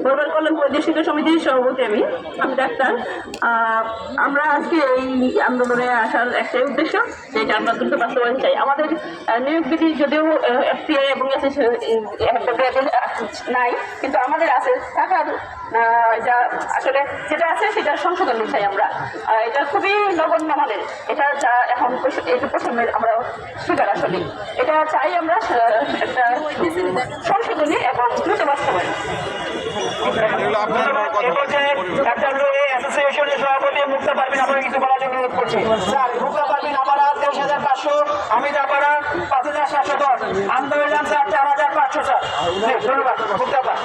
পরিবার কল্যাণ পরিদর্শক সমিতির সভাপতি। আমি ডাক্তার। আমরা আজকে এই আন্দোলনে আসার একটাই উদ্দেশ্য, যেটা আমরা দ্রুত বাস্তবায়ন চাই। আমাদের নিয়োগ বিধি যদিও এফপিআই এবং নাই, কিন্তু আমাদের আছে থাকার, এটা আসলে যেটা আছে সেটা সংশোধন চাই আমরা। এটা খুবই নগণ্য মানের, এটা যা এখন এই প্রসঙ্গের আমরা স্বীকার আসলে এটা চাই আমরা একটা সংশোধনী এবং দ্রুত বাস্তবায়ন। অ্যাসোসিয়েশনের সভাপতি মুক্তা পারবেন, আপনাকে কিছু বলার জন্য অনুরোধ করছি। স্যার মুক্তা পারবেন আপারা 23,500, আমি আপারা 5,710, আন্দোলন স্যার 4,500 স্যার। ধন্যবাদ মুক্তা পার।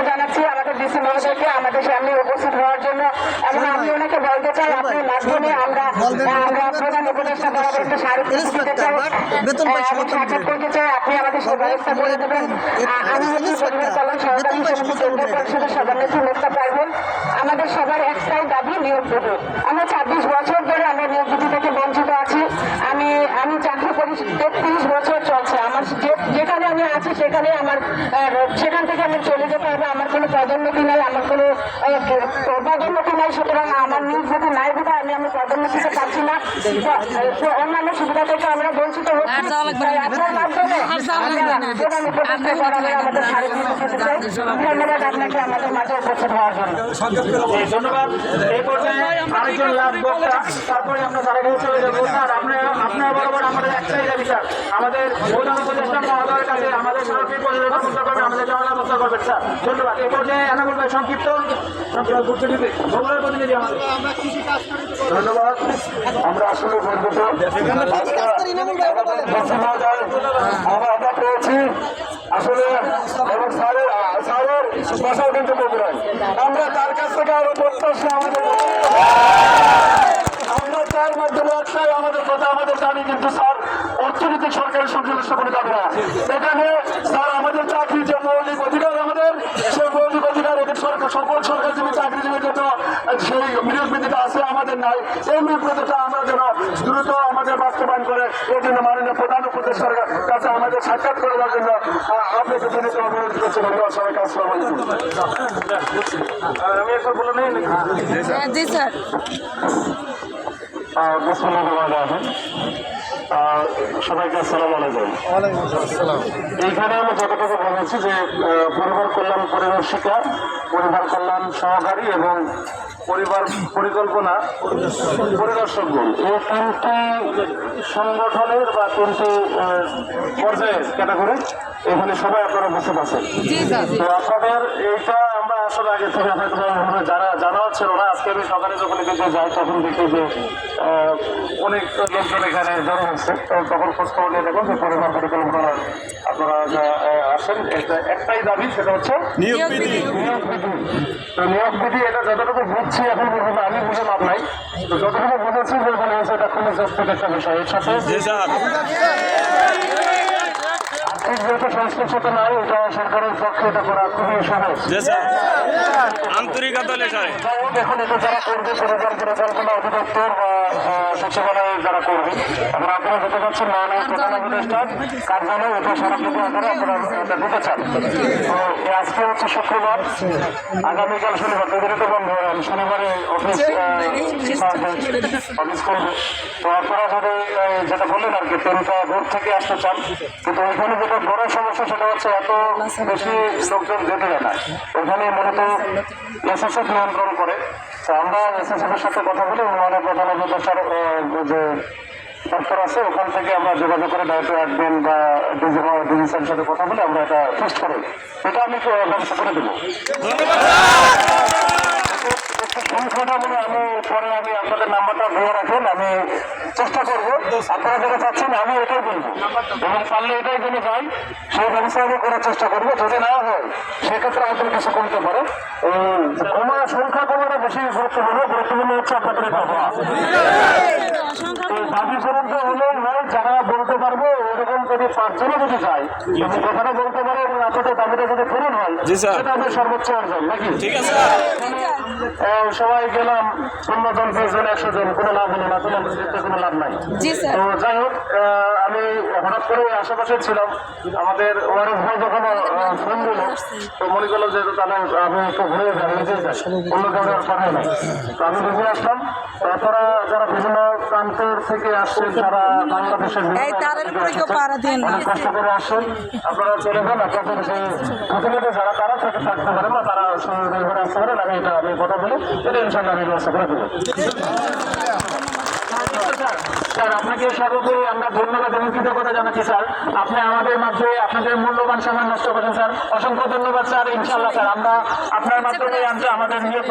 জানাচ্ছি আমাদের ডিসি মহোদয়কে আমাদের সামনে উপস্থিত হওয়ার জন্য, এবং আমি ওনাকে বলতে চাই আপনার মাধ্যমে আমরা প্রধান উপদেষ্টা বরাবর সাক্ষাৎ করতে চাই। আপনি আমাদের সেই ব্যবস্থা করে দেবেন। আমি হচ্ছি পরিবার কল্যাণ সহকারী সমিতি কেন্দ্রীয় পরিষদের সভানেত্রী মুক্তা পারবেন। আমাদের সবার একটাই দাবি নিয়োগ বিধি। আমরা 26 বছর ধরে আমরা নিয়োগ বিধি থেকে বঞ্চিত আছি। আমি চাকরি করি 30 বছর চলছে। আমার যেখানে আমি আছি সেখানে সেখান থেকে আমি চলে যেতে হবে। আমার কোনো পদোন্নতি নাই, আমার কোনো পদোন্নতি নাই। সুতরাং আমার নিয়োগ বিধি নাই বিধা আমি পদোন্নতিতে পাচ্ছি না। অন্যান্য সুবিধা থেকে আমরা বঞ্চিত হচ্ছি। আপনার মাধ্যমে প্রধান উপদেষ্টা বরাবর আমাদের স্মারক দিতে চাই। ধন্যবাদ আপনাকে আমাদের মাঝে উপস্থিত হওয়ার জন্য। ধন্যবাদ। এই পর্যায়ে আরেকজন লাভ বক্তা, তারপরে আমরা তারা চলে যাবো। স্যার আপনার বরাবর আমাদের একটাই দাবি স্যার, আমাদের প্রধান উপদেষ্টা মহোদয়ের কাছে আমাদের সার্বিক পরিবেশন করবেন, আমাদের যাওয়ার ব্যবস্থা করবেন স্যার। ধন্যবাদ। এই পর্যায়ে এনামুল ভাই সংক্ষিপ্ত প্রতিনিধি আমাদের। ধন্যবাদ। আমরা আসলে গর্বিত আমরা পেয়েছি আসলে, এবং স্যারের বাসাও কিন্তু বগুড়ায়। আমরা তার কাছ থেকে আরো প্রত্যাশা আমাদের, আমরা তার মাধ্যমে একটাই আমাদের কথা, আমাদের দাবি কিন্তু স্যার অর্থনৈতিক সরকারের সংশ্লিষ্ট করে যাবে না। এখানে স্যার আমাদের চাকরির যে মৌলিক অধিকার, আমাদের সেই মৌলিক অধিকার সকল সরকারজীবী চাকরিজীবীর জন্য সেই নিয়োগ বিধিটা আছে, আমাদের নাই। এই নিয়োগ বিধিটা আমরা যেন দ্রুত আমাদের বাস্তবায়ন করে এই জন্য মাননীয় প্রধান উপদেষ্টার কাছে আমাদের সাক্ষাৎ করে দেওয়ার জন্য আপনাকে বিনীত অনুরোধ করছি। ধন্যবাদ সবাইকে। আসসালামু আলাইকুম। আমি একবার বলে নেই। জি স্যার। সবাইকে আসসালামু আলাইকুম। এইখানে আমি যতটুকু বলেছি যে পরিবার কল্যাণ পরিদর্শিকা, পরিবার কল্যাণ সহকারী এবং পরিবার পরিকল্পনা পরিদর্শকগণ, এই 3টি সংগঠনের বা 3টি পর্যায়ের ক্যাটাগরি এখানে সবাই আপনারা বসে আছেন। তো আপনাদের এইটা আমরা আসলে আগে থেকে যারা জানা ছিল না, আজকে আমি সকালে যখন এদিকে যাই তখন দেখি যে অনেক লোকজন এখানে জড়ো হচ্ছে। তখন খোঁজ খবর নিয়ে দেখুন যে পরিবার পরিকল্পনা আপনারা আসেন। একটাই দাবি, সেটা হচ্ছে নিয়োগ বিধি। তো নিয়োগ বিধি এটা যতটুকু বুঝছি এখন পর্যন্ত আমি বুঝে লাভ নাই, তো যতটুকু বুঝেছি যে ওখানে হচ্ছে এটা খুবই জটিল একটা বিষয়। এর সাথে যেহেতু সংশ্লিষ্টতা নাই, এটা সরকারের পক্ষে এটা করা খুবই সহজ। আন্তরিকতা এখন এটা যারা করবে পরিবার পরিকল্পনা অধিদপ্তর বা সচিবালয়ে যারা করবে, আমরা আপনারা যেতে পারছেন মাননীয় প্রধান উপদেষ্টার কার্যালয়, এটা সরাসরি আকারে আপনারা এটা দিতে চান। তো আজকে হচ্ছে শুক্রবার, আগামীকাল শনিবার, দুদিনে তো বন্ধ। শনিবারে অফিস করবে। তো আপনারা যদি যেটা বললেন আর কি 3টা দূর থেকে আসতে চান, কিন্তু ওইখানে যেটা বড় সমস্যা সেটা হচ্ছে এত বেশি লোকজন যেতে দেয় না। ওখানে মূলত এসএসএফ নিয়ন্ত্রণ করে। তো আমরা এসএসএফ এর সাথে কথা বলে মাননীয় প্রধান উপদেষ্টার যে দপ্তর আছে ওখান থেকে আমরা যোগাযোগ করে দায়িত্ব রাখবেন বা ডিজি স্যারের সাথে কথা বলে আমরা এটা ফিক্সড করি। এটা আমি ব্যবস্থা করে দেবো। সংখ্যাটা বলে আমি আপনাদের নাম্বারটা দিয়ে রাখেন, আমি চেষ্টা করবো। আপনারা যেটা চাচ্ছেন আমি এটাই বলবো, এবং পারলে এটাই বলে যাই সেই ব্যবস্থা আমি করার চেষ্টা করবো। যদি না হয় সেক্ষেত্রে আমাদের কিছু কমতে পারে। সংখ্যা কমাটা বেশি গুরুত্বপূর্ণ হচ্ছে আপনাদের দাবি পূরণটা হলেই হয়। যারা বলতে পারবো এরকম যদি 5 জনও যদি যায়, কথাটা বলতে পারে এবং আপনাদের দাবিটা যদি পূরণ হয়, সেটা আমাদের সর্বোচ্চ অর্জন নাকি? ঠিক আছে। সবাই গেলাম 15 জন 20 জন 100 জন, কোনো লাভ হলো না, কোনো লাভ নাই। তো যাই হোক, আমি হঠাৎ করে আশেপাশে ছিলাম, আমাদের ওয়ারেস ভাই যখন ফোন দিল তো মনে করলো যে তাহলে আমি একটু ঘুরে বেড়াতে চাই, অন্য কাউকে আর পাঠাই না। তো আমি বুঝে আসলাম তারপরে যারা বিভিন্ন প্রান্তের থেকে আসছেন, যারা বাংলাদেশের এই তারের উপরে কেউ পাড়া দিয়ে না। অনেক কষ্ট করে আসছেন, আপনারা চলে যান। আপনাদের সেই প্রতিনিধি যারা তারা থাকতে পারেন না, তারা সঙ্গে ঘরে আসতে পারেন। আমি কথা বলি, এটা ইনশাল্লাহ আমি ব্যবস্থা করে দেবো। স্যার আপনাকে সর্বোপরি আমরা ধন্যবাদ এবং কৃতজ্ঞতা জানাচ্ছি স্যার, আপনি আমাদের মাঝে আপনাদের মূল্যবান সময় নষ্ট করেন স্যার, অসংখ্য ধন্যবাদ স্যার। ইনশাআল্লাহ স্যার আমরা আপনার মাধ্যমে আমাদের নিয়োগ